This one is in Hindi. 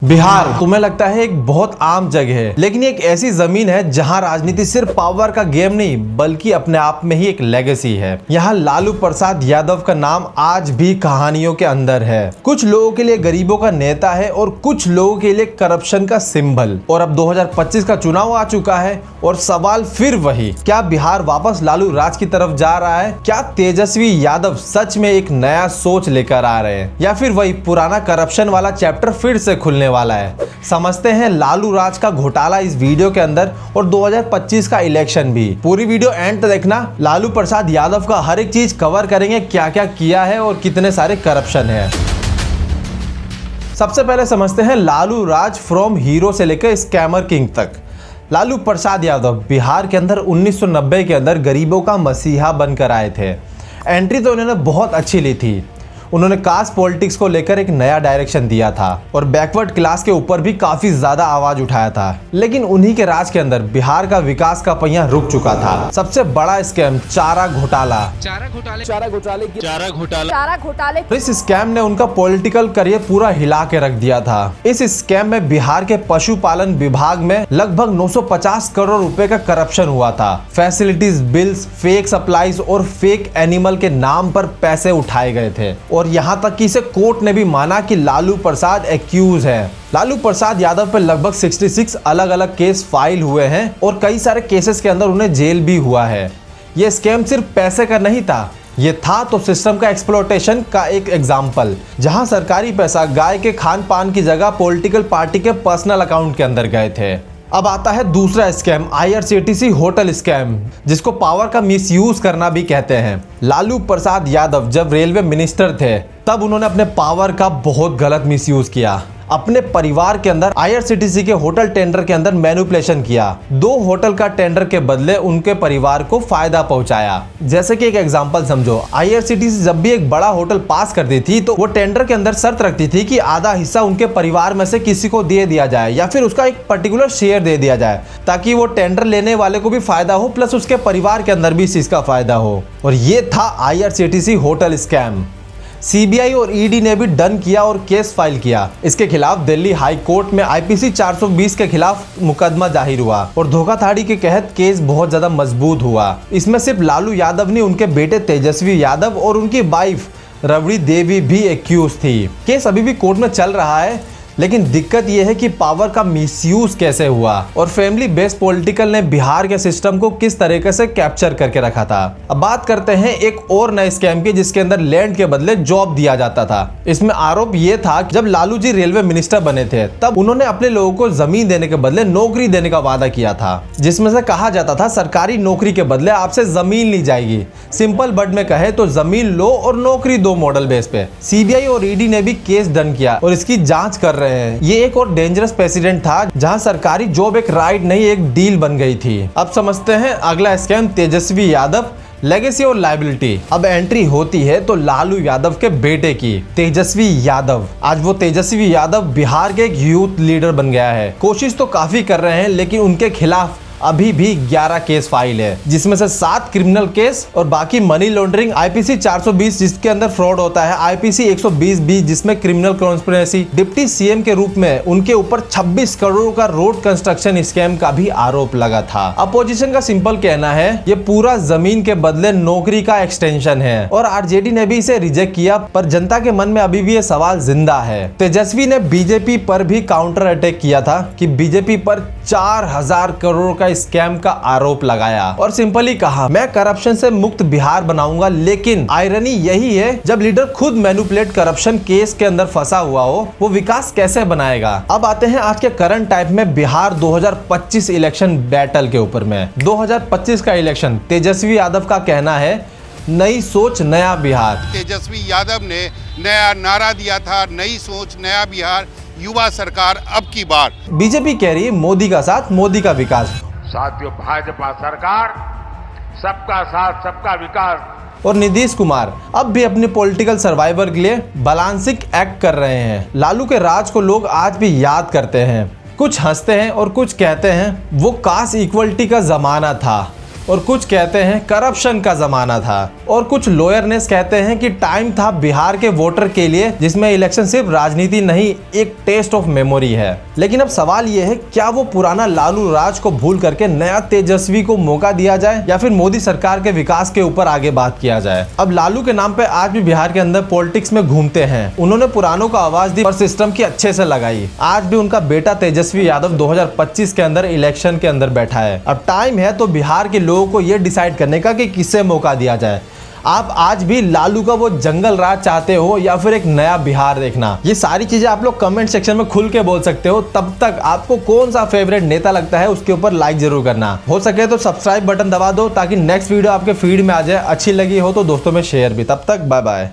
बिहार तुम्हें लगता है एक बहुत आम जगह है, लेकिन एक ऐसी जमीन है जहां राजनीति सिर्फ पावर का गेम नहीं बल्कि अपने आप में ही एक लेगेसी है। यहाँ लालू प्रसाद यादव का नाम आज भी कहानियों के अंदर है। कुछ लोगों के लिए गरीबों का नेता है और कुछ लोगों के लिए करप्शन का सिंबल। और अब 2025 का चुनाव आ चुका है और सवाल फिर वही, क्या बिहार वापस लालू राज की तरफ जा रहा है? क्या तेजस्वी यादव सच में एक नया सोच लेकर आ रहे हैं या फिर वही पुराना करप्शन वाला चैप्टर फिर से खुलने वाला है? समझते हैं लालू राज का घोटाला इस वीडियो के अंदर और 2025 का इलेक्शन भी। पूरी वीडियो एंड तक देखना। लालू प्रसाद यादव का हर एक चीज कवर करेंगे, क्या क्या किया है और कितने सारे करप्शन है। सबसे पहले समझते हैं लालू राज फ्रॉम हीरो से लेकर स्कैमर किंग तक। लालू प्रसाद यादव बिहार के अंदर 1990 के अंदर गरीबों का मसीहा बनकर आए थे। एंट्री तो उन्होंने बहुत अच्छी ली थी। उन्होंने कास्ट पॉलिटिक्स को लेकर एक नया डायरेक्शन दिया था और बैकवर्ड क्लास के ऊपर भी काफी ज्यादा आवाज उठाया था। लेकिन उन्हीं के राज के अंदर बिहार का विकास का पहिया रुक चुका था। सबसे बड़ा स्कैम चारा घोटाला। इस स्कैम ने उनका पॉलिटिकल करियर पूरा हिला के रख दिया था। इस स्कैम में बिहार के पशुपालन विभाग में लगभग 950 करोड़ रुपए का करप्शन हुआ था। फैसिलिटीज, बिल्स, फेक सप्लाईज और फेक एनिमल के नाम पर पैसे उठाए गए थे और यहां तक कि इसे कोर्ट ने भी माना कि लालू प्रसाद एक्यूज है। लालू प्रसाद यादव पर लगभग 66 अलग अलग केस फाइल हुए हैं और कई सारे केसेस के अंदर उन्हें जेल भी हुआ है। यह स्कैम सिर्फ पैसे का नहीं था, ये था तो सिस्टम का एक्सप्लॉयटेशन का एक एग्जाम्पल, जहां सरकारी पैसा गाय के खान पान की जगह पॉलिटिकल पार्टी के पर्सनल अकाउंट के अंदर गए थे। अब आता है दूसरा स्कैम, IRCTC होटल स्कैम, जिसको पावर का मिसयूज करना भी कहते हैं। लालू प्रसाद यादव जब रेलवे मिनिस्टर थे तब उन्होंने अपने पावर का बहुत गलत मिसयूज किया। अपने परिवार के अंदर IRCTC के होटल टेंडर के अंदर मैनिपुलेशन किया। 2 होटल का टेंडर के बदले उनके परिवार को फायदा पहुंचाया। जैसे कि एक एग्जांपल समझो, IRCTC जब भी एक बड़ा होटल पास करती थी तो वो टेंडर के अंदर शर्त रखती थी कि आधा हिस्सा उनके परिवार में से किसी को दे दिया जाए या फिर उसका एक पर्टिकुलर शेयर दे दिया जाए, ताकि वो टेंडर लेने वाले को भी फायदा हो प्लस उसके परिवार के अंदर भी इस चीज का फायदा हो। और ये था IRCTC होटल स्कैम। CBI और ED ने भी डन किया और केस फाइल किया। इसके खिलाफ दिल्ली हाई कोर्ट में IPC 420 के खिलाफ मुकदमा जाहिर हुआ और धोखाधड़ी के तहत केस बहुत ज्यादा मजबूत हुआ। इसमें सिर्फ लालू यादव नहीं, उनके बेटे तेजस्वी यादव और उनकी वाइफ रबड़ी देवी भी एक्यूज थी। केस अभी भी कोर्ट में चल रहा है, लेकिन दिक्कत यह है कि पावर का मिसयूज कैसे हुआ और फैमिली बेस्ड पॉलिटिकल ने बिहार के सिस्टम को किस तरीके से कैप्चर करके रखा था। अब बात करते हैं एक और नए स्कैम की, जिसके अंदर लैंड के बदले जॉब दिया जाता था। इसमें आरोप यह था कि जब लालू जी रेलवे मिनिस्टर बने थे तब उन्होंने अपने लोगों को जमीन देने के बदले नौकरी देने का वादा किया था, जिसमें से कहा जाता था सरकारी नौकरी के बदले आपसे जमीन ली जाएगी। सिंपल वर्ड में कहे तो जमीन लो और नौकरी दो मॉडल बेस पे। CBI और ED ने भी केस डन किया और इसकी जांच कर रहे हैं। ये एक और डेंजरस प्रेसिडेंट था जहां सरकारी जॉब एक राइट नहीं एक डील बन गई थी। अब समझते हैं अगला स्कैम, तेजस्वी यादव, लेगेसी और लायबिलिटी। अब एंट्री होती है तो लालू यादव के बेटे की, तेजस्वी यादव। आज वो तेजस्वी यादव बिहार के एक यूथ लीडर बन गया है। कोशिश तो काफी कर रहे हैं, लेकिन उनके खिलाफ अभी भी 11 केस फाइल है, जिसमें से 7 क्रिमिनल केस और बाकी मनी लॉन्ड्रिंग IPC 420 जिसके अंदर फ्रॉड होता है, IPC 120B जिसमें क्रिमिनल कॉन्स्पिरेसी, डिप्टी CM के रूप में उनके ऊपर 26 करोड़ का रोड कंस्ट्रक्शन स्कैम का भी आरोप लगा था। अपोजिशन का सिंपल कहना है ये पूरा जमीन के बदले नौकरी का एक्सटेंशन है और RJD ने भी इसे रिजेक्ट किया, पर जनता के मन में अभी भी ये सवाल जिंदा है। तेजस्वी ने BJP पर भी काउंटर अटैक किया था कि BJP पर 4000 करोड़ का स्कैम का आरोप लगाया और सिंपली कहा मैं करप्शन से मुक्त बिहार बनाऊंगा। लेकिन आयरनी यही है, जब लीडर खुद मैनिपुलेट करप्शन केस के अंदर फंसा हुआ हो वो विकास कैसे बनाएगा। अब आते हैं आज के करंट टाइम में बिहार 2025 इलेक्शन बैटल के ऊपर में। 2025 का इलेक्शन, तेजस्वी यादव का कहना है नई सोच नया बिहार। तेजस्वी यादव ने नया नारा दिया था, नई सोच नया बिहार, युवा सरकार अब की बार। BJP कह रही है मोदी का साथ, मोदी का विकास। साथियों, भाजपा सरकार सबका साथ सबका विकास। और नीतीश कुमार अब भी अपने पॉलिटिकल सर्वाइवर के लिए बैलेंसिंग एक्ट कर रहे हैं। लालू के राज को लोग आज भी याद करते हैं, कुछ हंसते हैं और कुछ कहते हैं वो कास्ट इक्वलिटी का जमाना था और कुछ कहते हैं करप्शन का जमाना था और कुछ लॉयरनेस कहते हैं कि टाइम था बिहार के वोटर के लिए जिसमें इलेक्शन सिर्फ राजनीति नहीं एक टेस्ट ऑफ मेमोरी है। लेकिन अब सवाल यह है, क्या वो पुराना लालू राज को भूल करके नया तेजस्वी को मौका दिया जाए या फिर मोदी सरकार के विकास के ऊपर आगे बात किया जाए। अब लालू के नाम पे आज भी बिहार के अंदर पॉलिटिक्स में घूमते हैं। उन्होंने पुरानों को आवाज दी और सिस्टम की अच्छे से लगाई। आज भी उनका बेटा तेजस्वी यादव 2025 के अंदर इलेक्शन के अंदर बैठा है। अब टाइम है तो बिहार के लोगों को यह डिसाइड करने का कि किससे मौका दिया जाए। आप आज भी लालू का वो जंगल राज चाहते हो या फिर एक नया बिहार देखना? ये सारी चीजें आप लोग कमेंट सेक्शन में खुल के बोल सकते हो। तब तक आपको कौन सा फेवरेट नेता लगता है उसके ऊपर लाइक जरूर करना। हो सके तो सब्सक्राइब बटन दबा दो ताकि नेक्स्ट वीडियो आपके फीड में आ जाए। अच्छी लगी हो तो दोस्तों में शेयर भी। तब तक बाय बाय।